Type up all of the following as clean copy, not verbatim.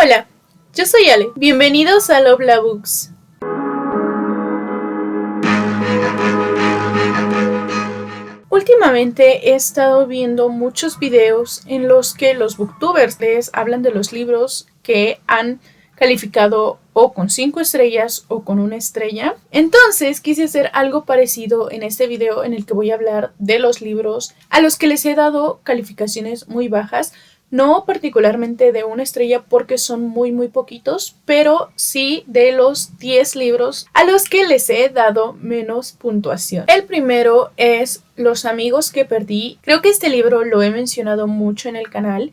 Hola, yo soy Ale. Bienvenidos a Lobla Books. Últimamente he estado viendo muchos videos en los que los booktubers les hablan de los libros que han calificado o con 5 estrellas o con 1 estrella. Entonces quise hacer algo parecido en este video en el que voy a hablar de los libros a los que les he dado calificaciones muy bajas. No particularmente de 1 estrella porque son muy poquitos, pero sí de los 10 libros a los que les he dado menos puntuación. El primero es Los amigos que perdí. Creo que este libro lo he mencionado mucho en el canal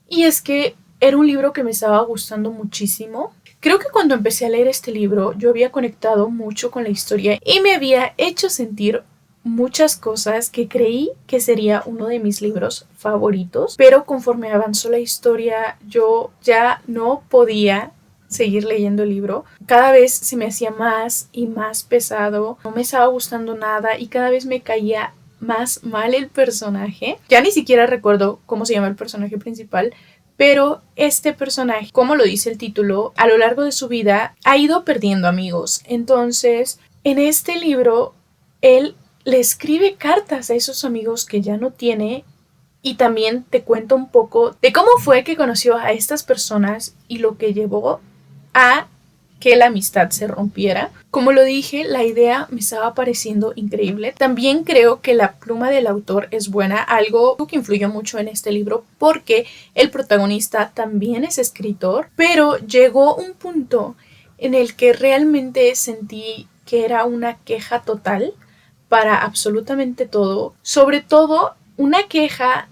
y es que era un libro que me estaba gustando muchísimo. Creo que cuando empecé a leer este libro yo había conectado mucho con la historia y me había hecho sentir muchas cosas que creí que sería uno de mis libros favoritos, pero conforme avanzó la historia yo ya no podía seguir leyendo el libro. Cada vez se me hacía más y más pesado, no me estaba gustando nada y cada vez me caía más mal el personaje. Ya ni siquiera recuerdo cómo se llama el personaje principal, pero este personaje, como lo dice el título, a lo largo de su vida ha ido perdiendo amigos. Entonces, en este libro, él le escribe cartas a esos amigos que ya no tiene y también te cuenta un poco de cómo fue que conoció a estas personas y lo que llevó a que la amistad se rompiera. Como lo dije, la idea me estaba pareciendo increíble. También creo que la pluma del autor es buena, algo que influyó mucho en este libro porque el protagonista también es escritor, pero llegó un punto en el que realmente sentí que era una queja total para absolutamente todo, sobre todo una queja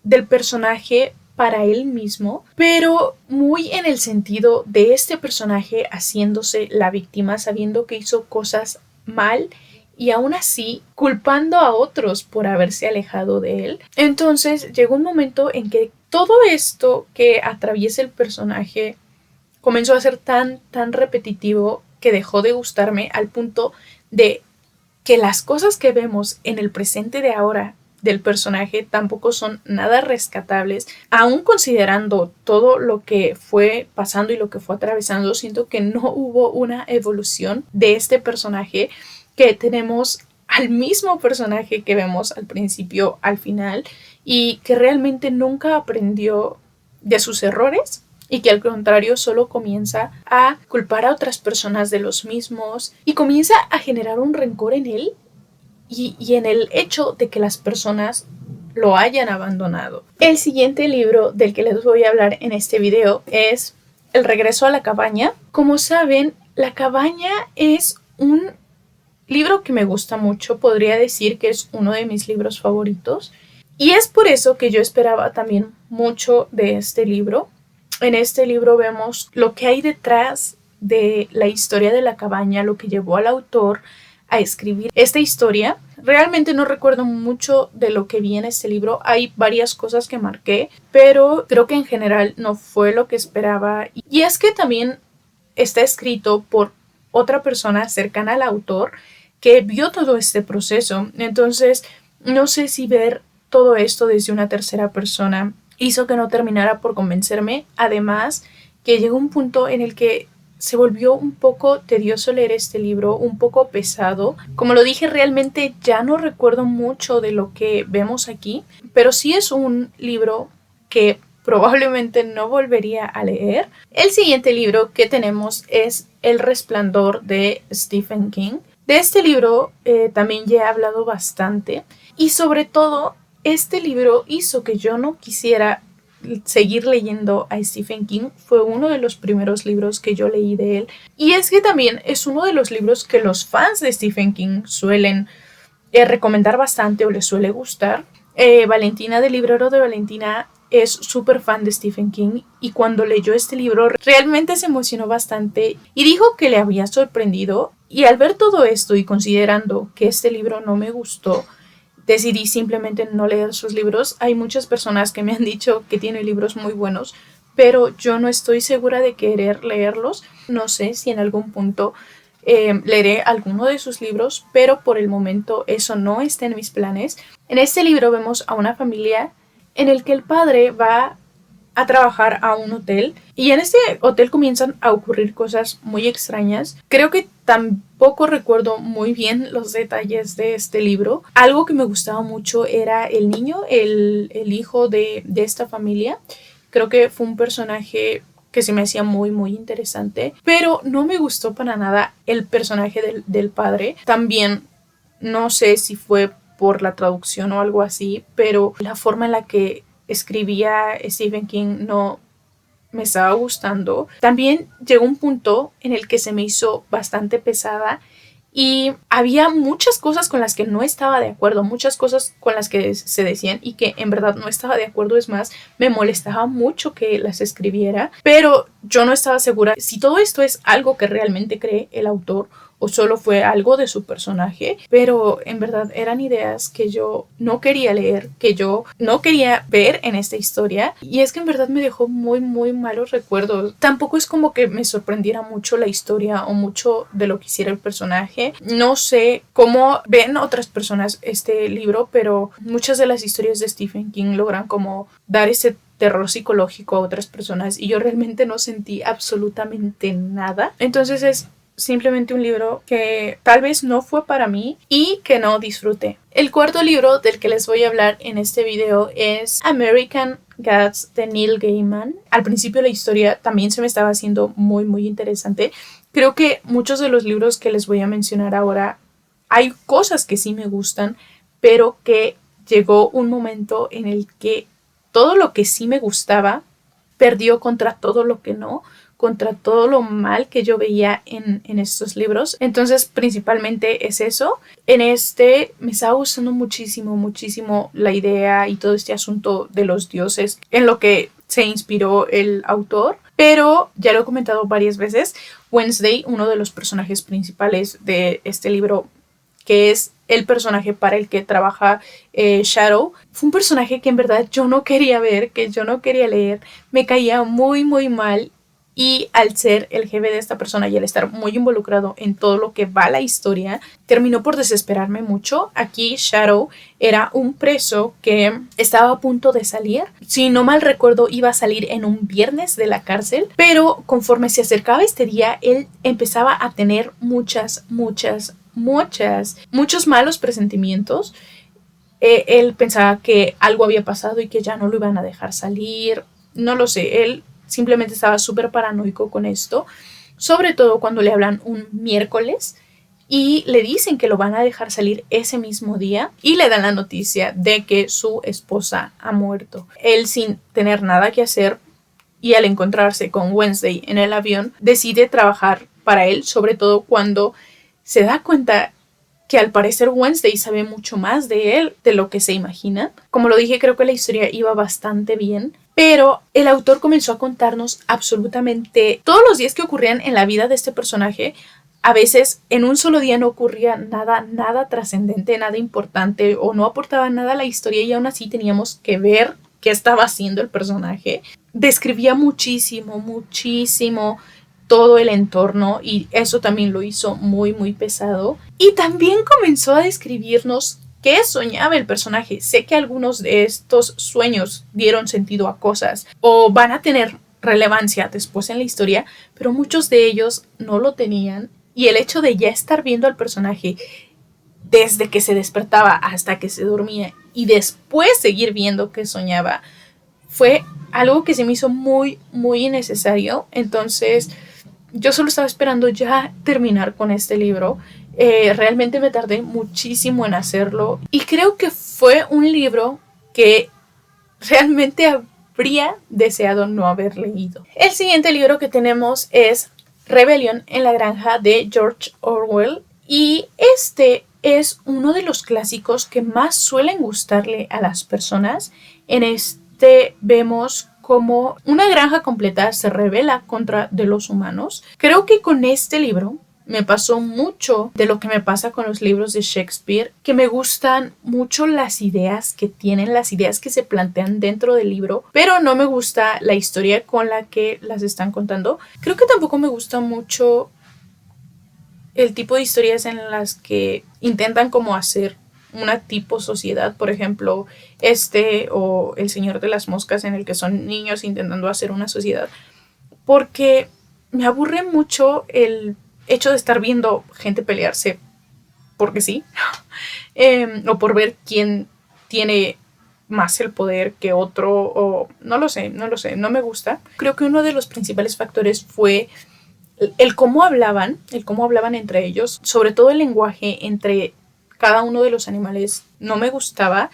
del personaje para él mismo, pero muy en el sentido de este personaje haciéndose la víctima, sabiendo que hizo cosas mal y aún así culpando a otros por haberse alejado de él. Entonces llegó un momento en que todo esto que atraviesa el personaje comenzó a ser tan repetitivo que dejó de gustarme al punto de que las cosas que vemos en el presente de ahora del personaje tampoco son nada rescatables. Aún considerando todo lo que fue pasando y lo que fue atravesando, siento que no hubo una evolución de este personaje, que tenemos al mismo personaje que vemos al principio, al final, y que realmente nunca aprendió de sus errores y que al contrario solo comienza a culpar a otras personas de los mismos y comienza a generar un rencor en él y en el hecho de que las personas lo hayan abandonado. El siguiente libro del que les voy a hablar en este video es El regreso a la cabaña. Como saben, La cabaña es un libro que me gusta mucho, podría decir que es uno de mis libros favoritos y es por eso que yo esperaba también mucho de este libro. En este libro vemos lo que hay detrás de la historia de la cabaña, lo que llevó al autor a escribir esta historia. Realmente no recuerdo mucho de lo que vi en este libro, hay varias cosas que marqué, pero creo que en general no fue lo que esperaba. Y es que también está escrito por otra persona cercana al autor que vio todo este proceso. Entonces, no sé si ver todo esto desde una tercera persona hizo que no terminara por convencerme. Además, que llegó un punto en el que se volvió un poco tedioso leer este libro, un poco pesado. Como lo dije, realmente ya no recuerdo mucho de lo que vemos aquí, pero sí es un libro que probablemente no volvería a leer. El siguiente libro que tenemos es El resplandor de Stephen King. De este libro también ya he hablado bastante y sobre todo este libro hizo que yo no quisiera seguir leyendo a Stephen King. Fue uno de los primeros libros que yo leí de él y es que también es uno de los libros que los fans de Stephen King suelen recomendar bastante o les suele gustar. Valentina del librero de Valentina es súper fan de Stephen King y cuando leyó este libro realmente se emocionó bastante y dijo que le había sorprendido, y al ver todo esto y considerando que este libro no me gustó, decidí simplemente no leer sus libros. Hay muchas personas que me han dicho que tiene libros muy buenos, pero yo no estoy segura de querer leerlos. No sé si en algún punto leeré alguno de sus libros, pero por el momento eso no está en mis planes. En este libro vemos a una familia en el que el padre va a trabajar a un hotel y en este hotel comienzan a ocurrir cosas muy extrañas. Creo que tampoco recuerdo muy bien los detalles de este libro. Algo que me gustaba mucho era el niño, el hijo de esta familia. Creo que fue un personaje que se me hacía muy muy interesante, pero no me gustó para nada el personaje del padre. También no sé si fue por la traducción o algo así, pero la forma en la que escribía Stephen King no me estaba gustando. También llegó un punto en el que se me hizo bastante pesada y había muchas cosas con las que no estaba de acuerdo, muchas cosas con las que se decían y que en verdad no estaba de acuerdo. Es más, me molestaba mucho que las escribiera, pero yo no estaba segura si todo esto es algo que realmente cree el autor o solo fue algo de su personaje, pero en verdad eran ideas que yo no quería leer, que yo no quería ver en esta historia, y es que en verdad me dejó muy muy malos recuerdos. Tampoco es como que me sorprendiera mucho la historia o mucho de lo que hiciera el personaje. No sé cómo ven otras personas este libro, pero muchas de las historias de Stephen King logran como dar ese terror psicológico a otras personas y yo realmente no sentí absolutamente nada. Entonces es simplemente un libro que tal vez no fue para mí y que no disfruté. El cuarto libro del que les voy a hablar en este video es American Gods de Neil Gaiman. Al principio la historia también se me estaba haciendo muy muy interesante. Creo que muchos de los libros que les voy a mencionar ahora hay cosas que sí me gustan, pero que llegó un momento en el que todo lo que sí me gustaba perdió contra todo lo que no, contra todo lo mal que yo veía en estos libros. Entonces principalmente es eso. En este me estaba gustando muchísimo, muchísimo la idea y todo este asunto de los dioses en lo que se inspiró el autor. Pero ya lo he comentado varias veces, Wednesday, uno de los personajes principales de este libro, que es el personaje para el que trabaja Shadow, fue un personaje que en verdad yo no quería ver, que yo no quería leer, me caía muy muy mal. Y al ser el jefe de esta persona y al estar muy involucrado en todo lo que va la historia, terminó por desesperarme mucho. Aquí Shadow era un preso que estaba a punto de salir. Si no mal recuerdo, iba a salir en un viernes de la cárcel, pero conforme se acercaba este día, él empezaba a tener muchos malos presentimientos. Él pensaba que algo había pasado y que ya no lo iban a dejar salir. No lo sé, él simplemente estaba súper paranoico con esto, sobre todo cuando le hablan un miércoles y le dicen que lo van a dejar salir ese mismo día y le dan la noticia de que su esposa ha muerto. Él, sin tener nada que hacer y al encontrarse con Wednesday en el avión, decide trabajar para él, sobre todo cuando se da cuenta que al parecer Wednesday sabe mucho más de él de lo que se imagina. Como lo dije, creo que la historia iba bastante bien, pero el autor comenzó a contarnos absolutamente todos los días que ocurrían en la vida de este personaje. A veces en un solo día no ocurría nada trascendente, nada importante o no aportaba nada a la historia y aún así teníamos que ver qué estaba haciendo el personaje. Describía muchísimo todo el entorno y eso también lo hizo muy muy pesado. Y también comenzó a describirnos qué soñaba el personaje. Sé que algunos de estos sueños dieron sentido a cosas o van a tener relevancia después en la historia, pero muchos de ellos no lo tenían. Y el hecho de ya estar viendo al personaje desde que se despertaba hasta que se dormía y después seguir viendo qué soñaba fue algo que se me hizo muy muy innecesario. Entonces yo solo estaba esperando ya terminar con este libro. Realmente me tardé muchísimo en hacerlo y creo que fue un libro que realmente habría deseado no haber leído. El siguiente libro que tenemos es Rebelión en la Granja de George Orwell y este es uno de los clásicos que más suelen gustarle a las personas. En este vemos como una granja completa se rebela contra de los humanos. Creo que con este libro me pasó mucho de lo que me pasa con los libros de Shakespeare, que me gustan mucho las ideas que tienen, las ideas que se plantean dentro del libro, pero no me gusta la historia con la que las están contando. Creo que tampoco me gusta mucho el tipo de historias en las que intentan como hacer una tipo sociedad, por ejemplo, o El Señor de las Moscas, en el que son niños intentando hacer una sociedad, porque me aburre mucho el hecho de estar viendo gente pelearse porque sí, o por ver quién tiene más el poder que otro, o no lo sé, no me gusta. Creo que uno de los principales factores fue el cómo hablaban entre ellos, sobre todo el lenguaje entre cada uno de los animales no me gustaba.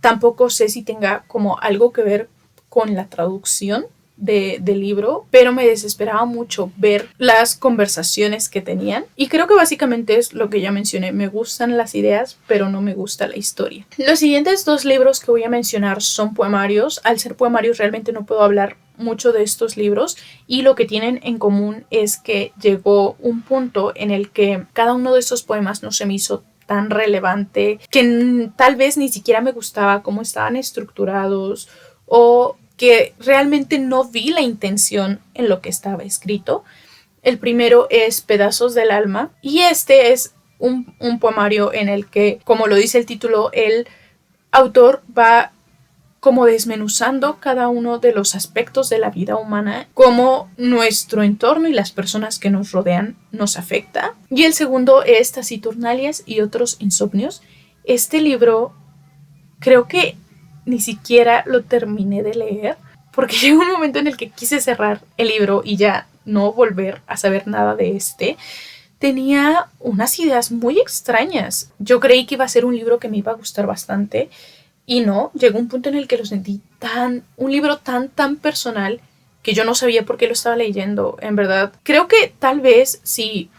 Tampoco sé si tenga como algo que ver con la traducción del libro, pero me desesperaba mucho ver las conversaciones que tenían, y creo que básicamente es lo que ya mencioné. Me gustan las ideas, pero no me gusta la historia. Los siguientes 2 libros que voy a mencionar son poemarios. Al ser poemarios realmente no puedo hablar mucho de estos libros, y lo que tienen en común es que llegó un punto en el que cada uno de estos poemas no se me hizo tan relevante, que tal vez ni siquiera me gustaba cómo estaban estructurados, o que realmente no vi la intención en lo que estaba escrito. El primero es Pedazos del Alma, y este es un poemario en el que, como lo dice el título, el autor va como desmenuzando cada uno de los aspectos de la vida humana, cómo nuestro entorno y las personas que nos rodean nos afecta. Y el segundo es Taciturnalias y otros insomnios. Este libro creo que ni siquiera lo terminé de leer, porque llegó un momento en el que quise cerrar el libro y ya no volver a saber nada de este. Tenía unas ideas muy extrañas. Yo creí que iba a ser un libro que me iba a gustar bastante, y no, llegó un punto en el que lo sentí un libro tan personal, que yo no sabía por qué lo estaba leyendo. En verdad, creo que tal vez si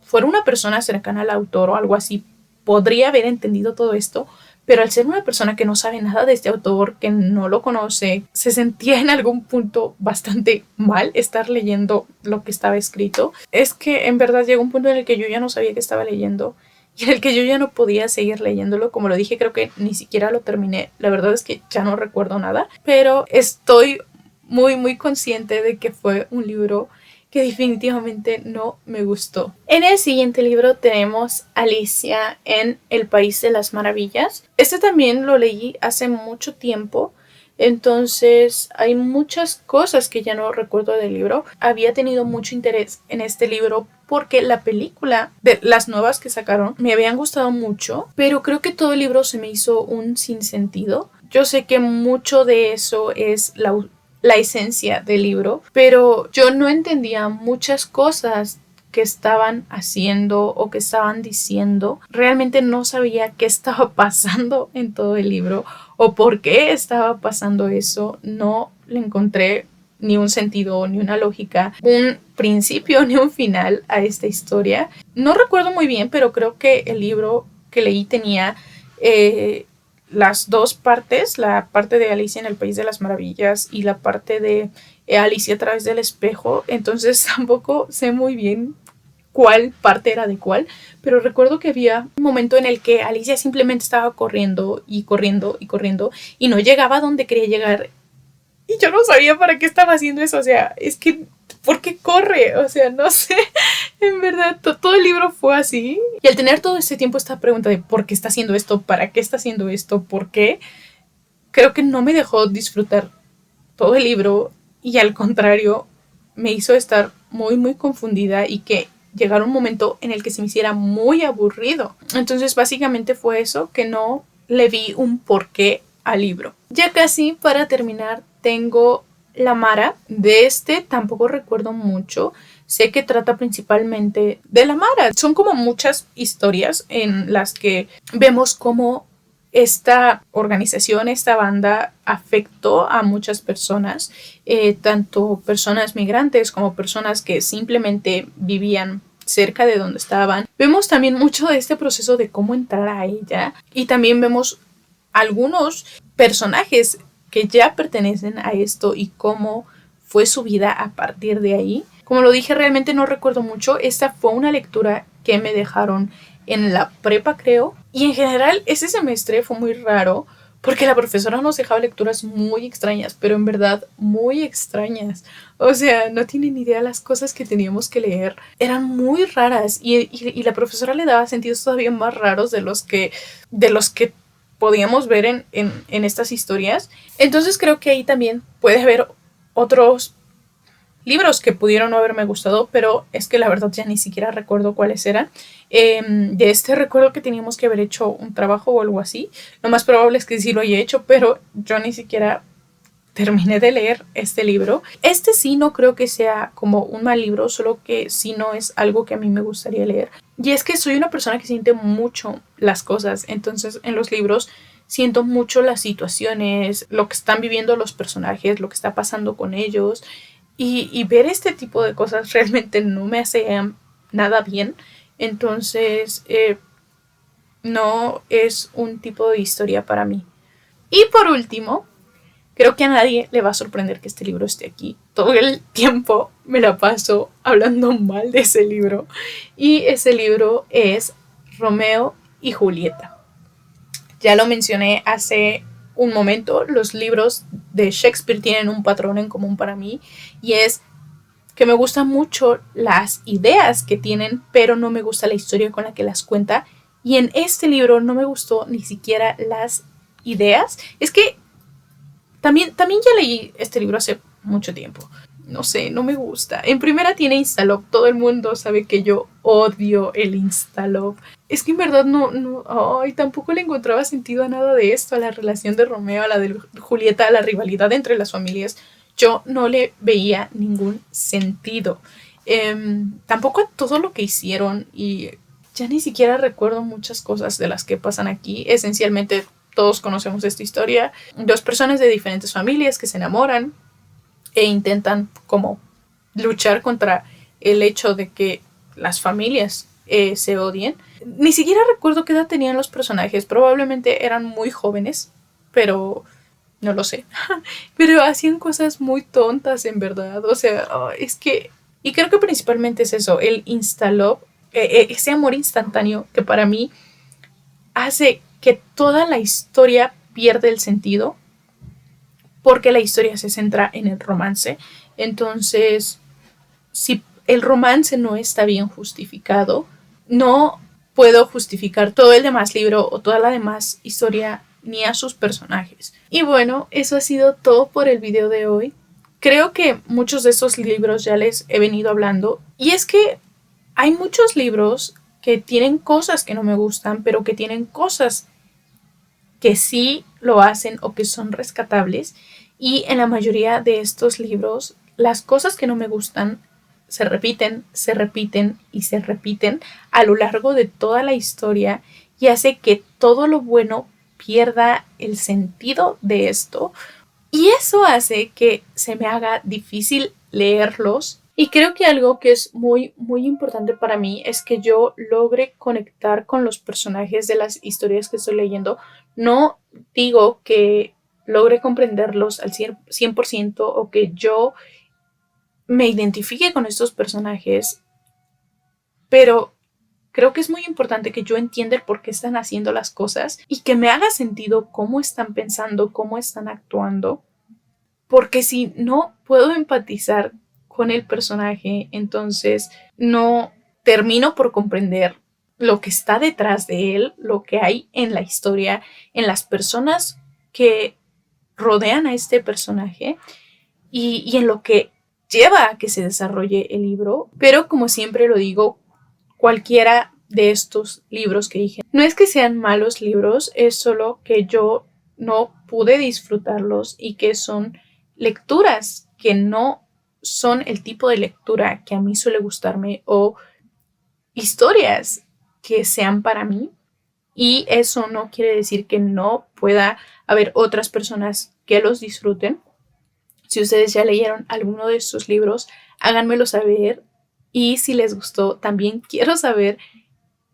fuera una persona cercana al autor o algo así, podría haber entendido todo esto, pero al ser una persona que no sabe nada de este autor, que no lo conoce, se sentía en algún punto bastante mal estar leyendo lo que estaba escrito. Es que en verdad llegó un punto en el que yo ya no sabía qué estaba leyendo, y en el que yo ya no podía seguir leyéndolo. Como lo dije, creo que ni siquiera lo terminé. La verdad es que ya no recuerdo nada, pero estoy muy consciente de que fue un libro que definitivamente no me gustó. En el siguiente libro tenemos Alicia en el País de las Maravillas. Este también lo leí hace mucho tiempo, entonces hay muchas cosas que ya no recuerdo del libro. Había tenido mucho interés en este libro porque la película de las nuevas que sacaron me habían gustado mucho, pero creo que todo el libro se me hizo un sinsentido. Yo sé que mucho de eso es la esencia del libro, pero yo no entendía muchas cosas que estaban haciendo o que estaban diciendo. Realmente no sabía qué estaba pasando en todo el libro o por qué estaba pasando eso. No le encontré ni un sentido, ni una lógica, un principio ni un final a esta historia. No recuerdo muy bien, pero creo que el libro que leí tenía las 2 partes, la parte de Alicia en el País de las Maravillas y la parte de Alicia a través del espejo. Entonces tampoco sé muy bien cuál parte era de cuál, pero recuerdo que había un momento en el que Alicia simplemente estaba corriendo y corriendo y corriendo y no llegaba a donde quería llegar, y yo no sabía para qué estaba haciendo eso. O sea, es que ¿por qué corre? O sea, no sé. En verdad, todo el libro fue así. Y al tener todo este tiempo esta pregunta de ¿por qué está haciendo esto? ¿Para qué está haciendo esto? ¿Por qué? Creo que no me dejó disfrutar todo el libro, y al contrario, me hizo estar muy confundida y que llegara un momento en el que se me hiciera muy aburrido. Entonces, básicamente fue eso, que no le vi un porqué al libro. Ya casi para terminar, tengo La Mara. De este tampoco recuerdo mucho. Sé que trata principalmente de la Mara. Son como muchas historias en las que vemos cómo esta organización, esta banda, afectó a muchas personas, tanto personas migrantes como personas que simplemente vivían cerca de donde estaban. Vemos también mucho de este proceso de cómo entrar a ella, y también vemos algunos personajes que ya pertenecen a esto y cómo fue su vida a partir de ahí. Como lo dije, realmente no recuerdo mucho. Esta fue una lectura que me dejaron en la prepa, creo, y en general ese semestre fue muy raro porque la profesora nos dejaba lecturas muy extrañas, pero en verdad muy extrañas. O sea, no tienen idea las cosas que teníamos que leer. Eran muy raras y la profesora le daba sentidos todavía más raros de los que podíamos ver en estas historias. Entonces creo que ahí también puede haber otros libros que pudieron no haberme gustado, pero es que la verdad ya ni siquiera recuerdo cuáles eran. De este recuerdo que teníamos que haber hecho un trabajo o algo así. Lo más probable es que sí lo haya hecho, pero yo ni siquiera terminé de leer este libro. Este sí no creo que sea como un mal libro, solo que sí no es algo que a mí me gustaría leer. Y es que soy una persona que siente mucho las cosas, entonces en los libros siento mucho las situaciones, lo que están viviendo los personajes, lo que está pasando con ellos. Y ver este tipo de cosas realmente no me hace nada bien. Entonces, no es un tipo de historia para mí. Y por último, creo que a nadie le va a sorprender que este libro esté aquí. Todo el tiempo me la paso hablando mal de ese libro. Y ese libro es Romeo y Julieta. Ya lo mencioné hace un momento, los libros de Shakespeare tienen un patrón en común para mí y es que me gustan mucho las ideas que tienen, pero no me gusta la historia con la que las cuenta. Y en este libro no me gustó ni siquiera las ideas. Es que también ya leí este libro hace mucho tiempo. No sé, no me gusta. En primera tiene Instalop. Todo el mundo sabe que yo odio el Instalop. Es que en verdad ay, tampoco le encontraba sentido a nada de esto, a la relación de Romeo, a la de Julieta, a la rivalidad entre las familias. Yo no le veía ningún sentido. Tampoco a todo lo que hicieron y ya ni siquiera recuerdo muchas cosas de las que pasan aquí. Esencialmente todos conocemos esta historia. Dos personas de diferentes familias que se enamoran e intentan como luchar contra el hecho de que las familias se odien. Ni siquiera recuerdo qué edad tenían los personajes. Probablemente eran muy jóvenes, pero no lo sé. Pero hacían cosas muy tontas, en verdad. O sea, es que... Y creo que principalmente es eso, el instalop, ese amor instantáneo que para mí hace que toda la historia pierda el sentido porque la historia se centra en el romance. Entonces, si el romance no está bien justificado, no puedo justificar todo el demás libro o toda la demás historia ni a sus personajes. Y bueno, eso ha sido todo por el video de hoy. Creo que muchos de estos libros ya les he venido hablando y es que hay muchos libros que tienen cosas que no me gustan, pero que tienen cosas que sí lo hacen o que son rescatables. Y en la mayoría de estos libros, las cosas que no me gustan se repiten, se repiten y se repiten a lo largo de toda la historia y hace que todo lo bueno pierda el sentido de esto. Y eso hace que se me haga difícil leerlos. Y creo que algo que es muy, muy importante para mí es que yo logre conectar con los personajes de las historias que estoy leyendo. No digo que logre comprenderlos al 100% o que yo me identifique con estos personajes, pero creo que es muy importante que yo entienda el por qué están haciendo las cosas y que me haga sentido cómo están pensando, cómo están actuando, porque si no puedo empatizar con el personaje, entonces no termino por comprender lo que está detrás de él, lo que hay en la historia, en las personas que rodean a este personaje y en lo que lleva a que se desarrolle el libro. Pero como siempre lo digo, cualquiera de estos libros que dije, no es que sean malos libros, es solo que yo no pude disfrutarlos y que son lecturas que no son el tipo de lectura que a mí suele gustarme o historias que sean para mí. Y eso no quiere decir que no pueda haber otras personas que los disfruten. Si ustedes ya leyeron alguno de estos libros, háganmelo saber. Y si les gustó, también quiero saber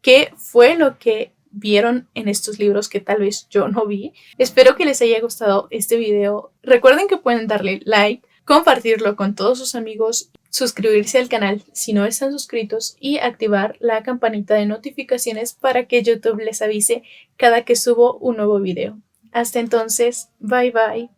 qué fue lo que vieron en estos libros que tal vez yo no vi. Espero que les haya gustado este video. Recuerden que pueden darle like, compartirlo con todos sus amigos, suscribirse al canal si no están suscritos y activar la campanita de notificaciones para que YouTube les avise cada que subo un nuevo video. Hasta entonces, bye bye.